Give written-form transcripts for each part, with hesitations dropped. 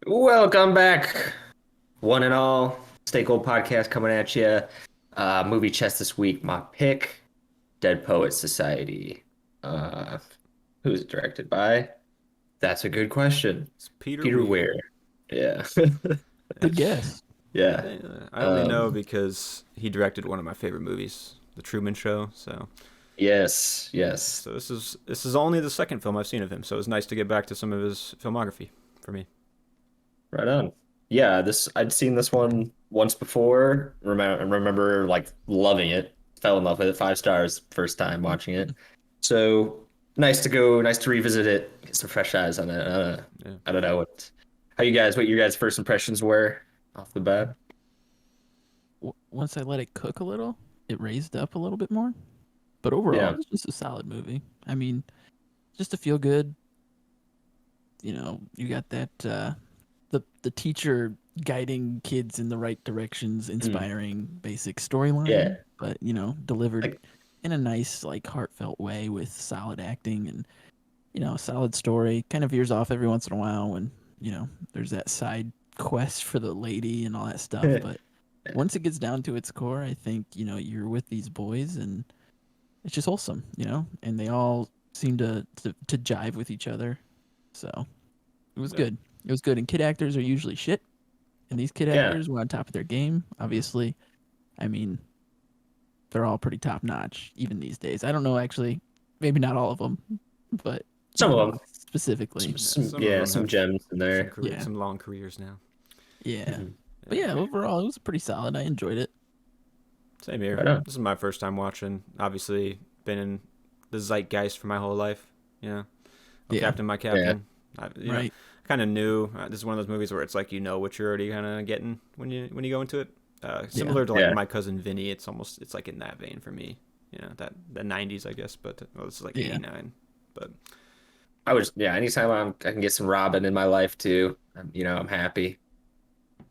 Welcome back, one and all. Stakehold Podcast coming at you. Movie chest this week. My pick, Dead Poets Society. Uh, who's it directed by? That's a good question. It's Peter Peter Weir. Weir. Yeah. Yeah. Good guess. Yeah. I only know Um, because he directed one of my favorite movies, The Truman Show. yes, yes. So this is only the second film I've seen of him. So it's nice to get back to some of his filmography for me. Right on. Yeah, this I'd seen this one once before. Remember like loving it. Fell in love with it. 5 stars first time watching it. So nice to revisit it, get some fresh eyes on it. Yeah. I don't know what your guys' first impressions were off the bat. Once I let it cook a little, it raised up a little bit more. But overall, Yeah. it's just a solid movie. I mean, just to feel good. You got that the teacher guiding kids in the right directions, Mm. inspiring basic Yeah. storyline, but delivered Like in a nice, like heartfelt way with solid acting and a solid story. Kind of veers off every once in a while when there's that side quest for the lady and all that stuff, but once it gets down to its core, I think, you're with these boys and it's just wholesome, and they all seem to jive with each other. So it was Yeah. good. It was good. And kid actors are usually shit. And these kid yeah. actors were on top of their game, obviously. I mean, they're all pretty top notch, even these days. I don't know, actually, maybe not all of them, but Some of them. specifically. Yeah. Some of them Some have gems in some there. career, Yeah. some long careers now. Yeah. Mhm. But Yeah. yeah, overall, it was pretty solid. I enjoyed it. Same here. Right on. This is my first time watching. Obviously, been in the zeitgeist for my whole life. Oh, Yeah. Captain, my Yeah. captain. Right. Kind of knew. This is one of those movies where it's like you know what you're already kind of getting when you go into it. Yeah. Similar to like Yeah. My Cousin Vinny, it's like in that vein for me. That the '90s, I guess, but well, it's like Yeah. '89. But Anytime I can get some Robin in my life too, I'm happy.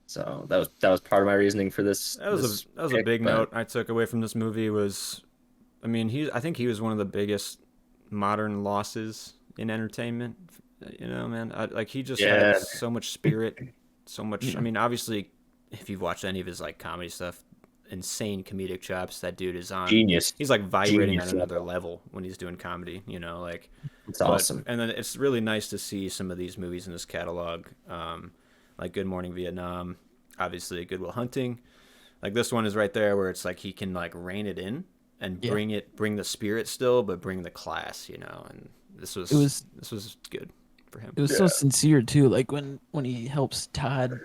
So that was part of my reasoning for this that was a pick. big But note I took away from this movie was, I mean, I think he was one of the biggest modern losses in entertainment. Man, like he just had yeah, so much spirit, so much. I Yeah. mean, obviously, if you've watched any of his like comedy stuff, insane comedic chops. That dude is on. genius, He's like vibrating on genius another level. level when he's doing comedy. Like, It's but awesome. and then it's really nice to see some of these movies in his catalog, like Good Morning Vietnam, obviously Good Will Hunting. Like this one is right there where it's like he can like rein it in and Yeah. bring the spirit still, but bring the class. And It was this was good for him. it was so Yeah, sincere too. Like when he helps Todd,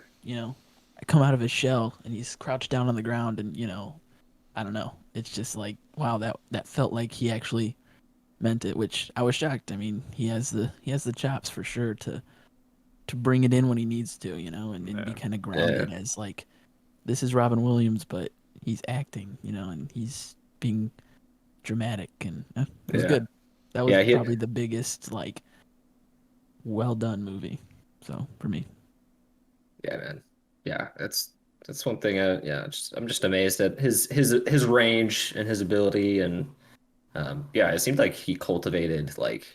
come out of his shell and he's crouched down on the ground and I don't know. It's just like wow, that felt like he actually meant it, which I was shocked. I mean, he has the chops for sure to bring it in when he needs to, and be Yeah. kind of yeah, grounded as like this is Robin Williams, but he's acting, and he's being dramatic, and it was yeah, good. That was yeah. probably the biggest like well done movie. So for me, Yeah, man. Yeah, that's one thing. I'm just amazed at his range and his ability, and yeah, it seemed like he cultivated like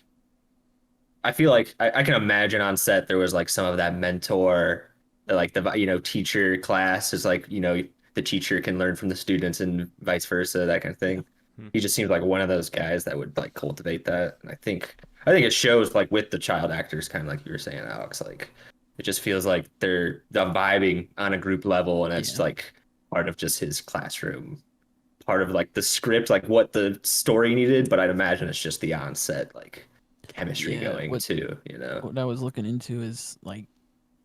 I feel like I can imagine on set there was like some of that mentor, like the teacher class is like the teacher can learn from the students and vice versa, that kind of yeah, thing. He just seems like one of those guys that would like cultivate that, and I think it shows like with the child actors, kind of like you were saying, Alex. Like it just feels like they're vibing on a group level, and it's yeah, like part of just his classroom, part of like the script, like what the story needed. But I'd imagine it's just the onset like chemistry yeah. going What too. what I was looking into is like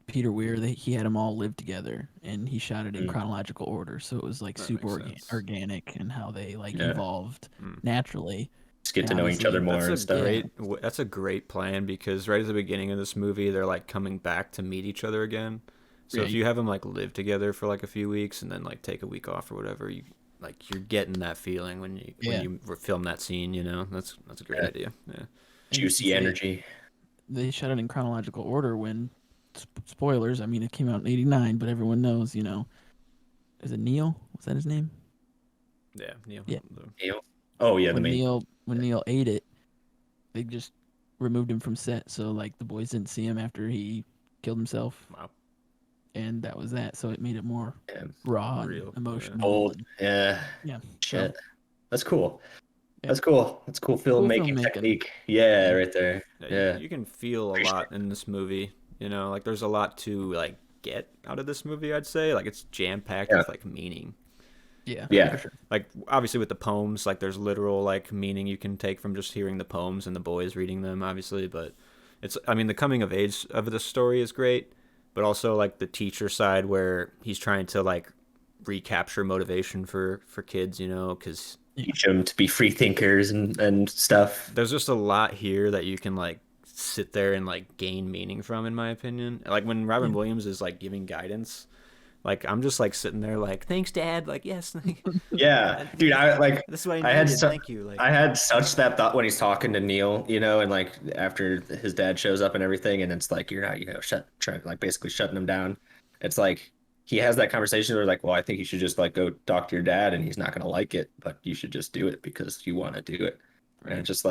Peter Weir. He had them all live together, and he shot it in Mm, chronological order, so it was like That super makes sense. organic and how they like yeah, evolved Mm. naturally, just get and to know each other obviously, more and stuff. yeah, That's a great plan because right at the beginning of this movie they're like coming back to meet each other again. So if right, you have them like live together for like a few weeks and then like take a week off or whatever, you're getting that feeling when yeah. you film that scene. That's a great Yeah, idea. Yeah. And since juicy energy. they shot it in chronological order, when spoilers, I mean, it came out in '89, but everyone knows, is it Neil? Was that his name? Yeah. Neil. Yeah. Neil. Oh yeah, the When main. Neil ate it, they just removed him from set, so like the boys didn't see him after he killed himself. Wow. and that was that. So it made it more Yeah. raw and Real, yeah. emotional, Old. and Yeah. yeah, so Shit. That's cool. yeah, That's cool. That's cool cool filmmaking filmmaking. technique. Yeah, Yeah, right there. Yeah, Yeah. you can feel a Appreciate lot in this movie. You know, like there's a lot to like get out of this movie. I'd say like it's jam packed it. Yeah. with like meaning. yeah, for Yeah. sure. Like obviously with the poems, like there's literal like meaning you can take from just hearing the poems and the boys reading them, obviously. But it's I mean the coming of age of the story is great, but also like the teacher side where he's trying to like recapture motivation for kids, you know, because Yeah, Teach them to be free thinkers and stuff. there's just a lot here that you can like sit there and like gain meaning from, in my opinion. Like when Robin yeah. Williams is like giving guidance, like I'm just like sitting there like thanks dad, like yes, Yeah, dude, I like this is what I I had needed, su thank you, like I had such that thought when he's talking to Neil, and like after his dad shows up and everything, and it's like you're not, trying like basically shutting him down. It's like he has that conversation where like, well, I think you should just like go talk to your dad, and he's not gonna like it, but you should just do it because you want to do it. And Right. it's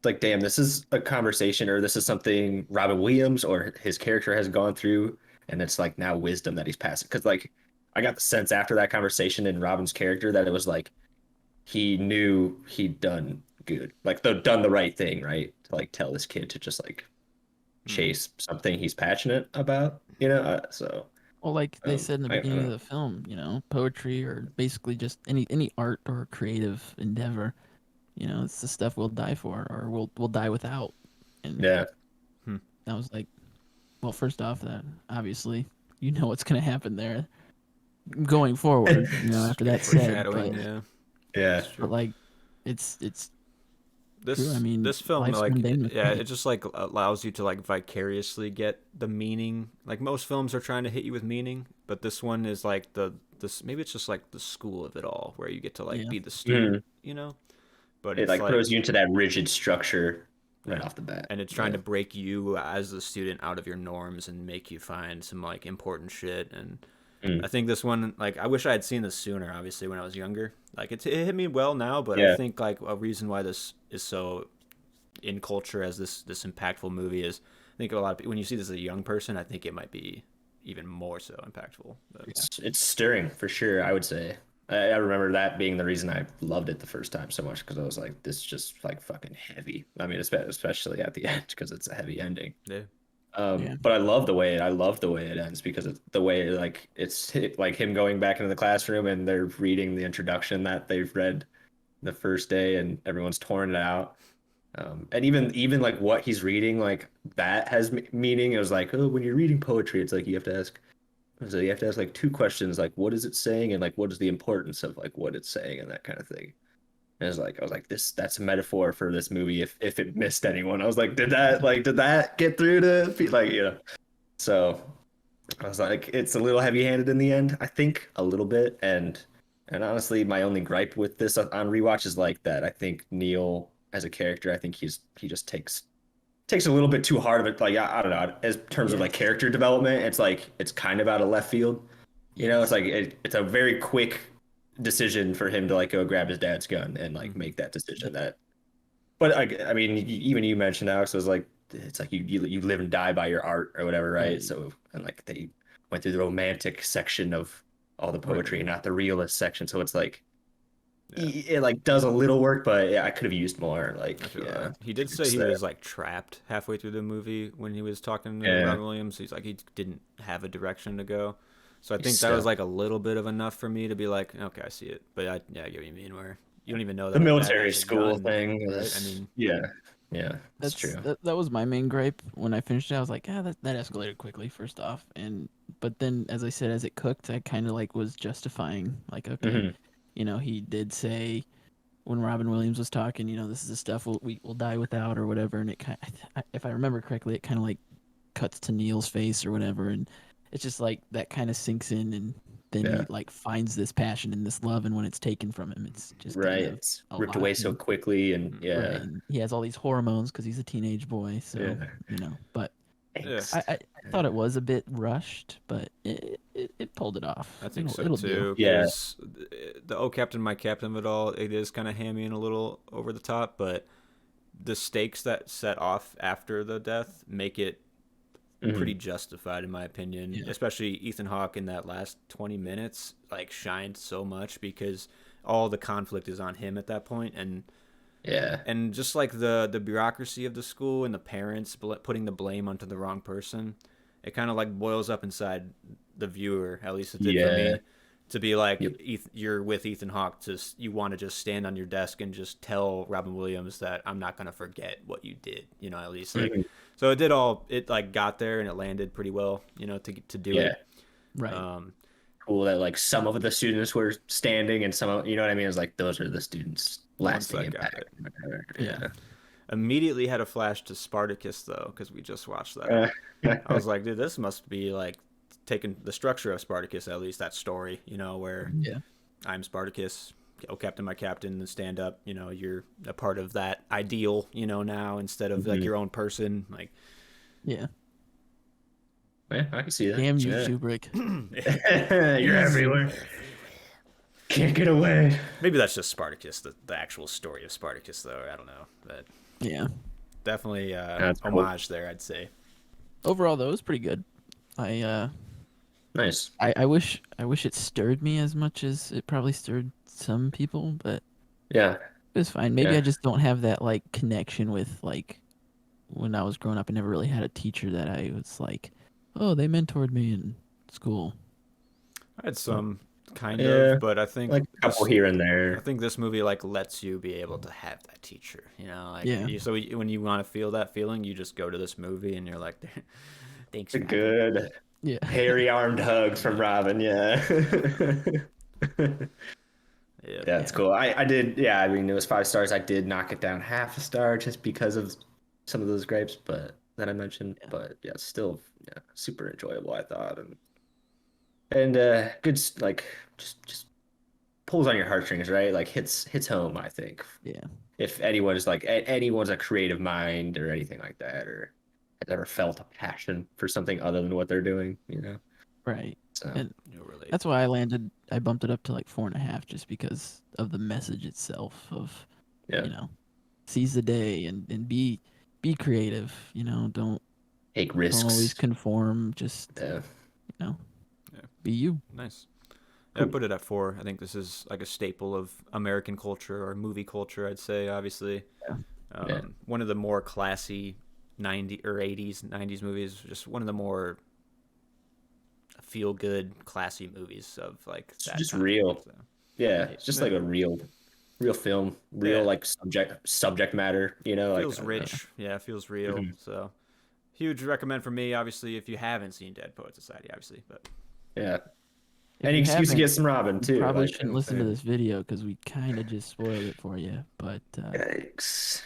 like, damn, this is a conversation, or this is something Robin Williams or his character has gone through, and it's like now wisdom that he's passing. Because like I got the sense after that conversation in Robin's character that it was like he knew he'd done good, like done the right thing, right? To like tell this kid to just like mm-hmm. chase something he's passionate about, so Well, like they said in the I don't beginning of know. the film, poetry or basically just any art or creative endeavor, it's the stuff we'll die for or we'll die without. And Yeah. Hmm. that was like, well, first off, that obviously you know what's gonna happen there going forward. After that's said, Foreshadowing, but yeah, Yeah. it's but true. like it's true. I this mean, this film life's like mundane yeah, mistake. it just like allows you to like vicariously get the meaning. Like most films are trying to hit you with meaning, but this one is like the this maybe it's just like the school of it all where you get to like Yeah, be the student, Mhm. you know. But It it's like throws like you into that rigid structure right yeah, off the bat. and it's trying Yeah. to break you as the student out of your norms and make you find some like important shit. And I Mm. think this one, like, I wish I had seen this sooner. Obviously, when I was younger, like it hit me well now. But I Yeah. think like a reason why this is so in culture as this impactful movie is, I think a lot of people, when you see this as a young person, I think it might be even more so impactful. But yeah, It's stirring for sure, I would say. I remember that being the reason I loved it the first time so much because I was like, this is just like fucking heavy. I mean, especially at the end because it's a heavy ending. yeah, yeah, But I love the way it ends because it's the way like like him going back into the classroom and they're reading the introduction that they've read the first day and everyone's torn it out. And even like what he's reading, like that has meaning. It was like, oh, when you're reading poetry, it's like you have to ask like two questions, like what is it saying, and like what is the importance of like what it's saying, and that kind of thing. And I was like, that's a metaphor for this movie. If it missed anyone, I was like, did that get through to like So I was like, it's a little heavy-handed in the end, I think a little bit, and honestly, my only gripe with this on rewatch is like that. I think Neil as a character, I think he just takes a little bit too hard of it. Like I don't know, as terms of like yes, character development, it's like it's kind of out of left field. It's yes, like it's a very quick decision for him to like go grab his dad's gun and like mm-hmm. make that decision. But I mean, even you mentioned Alex was like it's like you live and die by your art or whatever, right? right, So and like they went through the romantic section of all the right, poetry, not the realist section. So it's like Yeah. it like does a little work, but yeah, I could have used more. I Like feel yeah, that. He did say just he there. was like trapped halfway through the movie when he was talking to Yeah, Robin Williams. He's like he didn't have a direction to go. So I he's think that was stuck. like a little bit of enough for me to be like, okay, I see it. But yeah, I get what you mean. Where you don't even know The that a dad military has a school gun, thing right? I was, mean, yeah, yeah, it's that's true. that was my main gripe when I finished it. I was like, that escalated quickly first off, and but then as I said, as it cooked, I kind of like was justifying like, okay, Hmm. he did say when Robin Williams was talking, this is the stuff we'll die without or whatever, and it kind, if I remember correctly, it kind of like cuts to Neil's face or whatever, and it's just like that kind of sinks in, and then he Yeah, like finds this passion and this love, and when it's taken from him, it's just kind right. of It's a ripped lot, away so and quickly, and mm, right, yeah, and he has all these hormones because he's a teenage boy, so yeah, but yeah, I, angst. I thought it was a bit rushed, but it pulled it off. I think so It'll do. too. Yeah, Because the "Oh Captain, My Captain" of it all, it is kind of hammy and a little over the top, but the stakes that set off after the death make it pretty justified in my opinion. Yeah. Especially Ethan Hawke in that last 20 minutes like shined so much because all the conflict is on him at that point, Yeah. and just like the bureaucracy of the school and the parents putting the blame onto the wrong person, it kind of like boils up inside the viewer, at least it did for Yeah. me, to be like Yep. You're with Ethan Hawke, just you want to just stand on your desk and just tell Robin Williams that I'm not gonna forget what you did, at least like. Mhm. So it like got there and it landed pretty well, to do Yeah. it. Right. Cool that like some of the students were standing and some of, you know what I mean? It's like those are the students' Once lasting that got impact. Yeah. Immediately had a flash to Spartacus though, because we just watched that. I was like, dude, this must be like taking the structure of Spartacus, at least that story, where Yeah. I'm Spartacus, oh captain, my captain, and stand up. You're a part of that ideal, now instead of like Mhm. your own person. Like, Yeah. Yeah, I can see that. Damn you, Yeah. Kubrick. You're everywhere. Can't get away. maybe that's just Spartacus, the actual story of Spartacus, though. I don't know, but Yeah. definitely That's cool. homage there, I'd say. Overall, though, it was pretty good. Nice. I wish it stirred me as much as it probably stirred some people, but Yeah. it was fine. Maybe Yeah. I just don't have that like connection with like when I was growing up. I never really had a teacher that I was like, oh, they mentored me in school. I had some kind Yeah, of, but I think like a couple here and I there. think this movie like lets you be able to have that teacher, like Yeah. when you want to feel that feeling, you just go to this movie and you're like, thanks, A Robin. good Yeah. hairy armed hug from Robin. Yeah. Yeah, Yeah, it's cool. I did. Yeah, I mean, it was 5 stars. I did knock it down half a star just because of some of those gripes, but that I mentioned. Yeah. But yeah, still, yeah, super enjoyable. I thought, and good. Like just pulls on your heartstrings, right? Like hits home. I think Yeah. if anyone's like anyone's a creative mind or anything like that, or has ever felt a passion for something other than what they're doing. Right. So And you'll relate. that's why I bumped it up to like 4.5 just because of the message itself of, yeah, seize the day and be creative, don't take always risks. conform, just, Yeah, you know, Yeah. be you. Nice. Yeah, I Cool. put it at 4. I think this is like a staple of American culture or movie culture, I'd say, obviously. Yeah. Yeah. One of the more classy 90s or 80s, 90s movies, just one of the more feel good, classy movies of like It's that just time. real. So, Yeah, it's just like a real film, real Yeah. like subject matter. Like feels rich. Yeah, it feels real. Mhm. So, huge recommend for me, obviously, if you haven't seen Dead Poet Society, obviously. But Yeah, If any you excuse to haven't, get some Robin you too. probably like, shouldn't listen to this video because we kind of just spoiled it for you. But Yikes.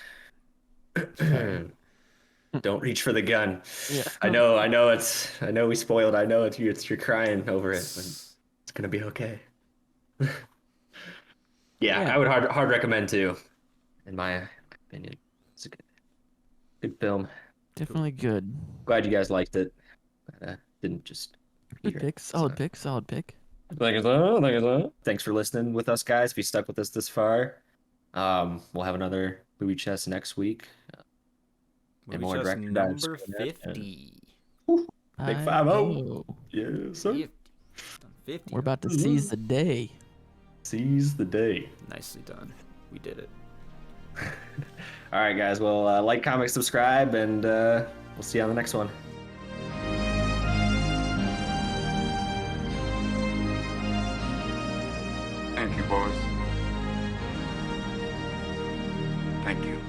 Don't reach for the gun. yeah, I know we spoiled. I know you're crying over it, but it's gonna be okay. Yeah, Yeah. I would hard recommend too, in my opinion. It's a good film. definitely good. Glad you guys liked it. Didn't just be Good here. pick. Solid pick. Solid pick. Thank you, sir. Thank you, sir. Thanks for listening with us, guys. If you stuck with us this far, we'll have another movie chest next week. movie more chest director number dives coming up, and- 50. Big I 5-0. know. Yes, sir. 50. 50. We're about to seize the day. Seize the day. Nicely done. We did it. All right, guys. Well, like, comment, subscribe, and we'll see you on the next one. Thank you, boys. Thank you.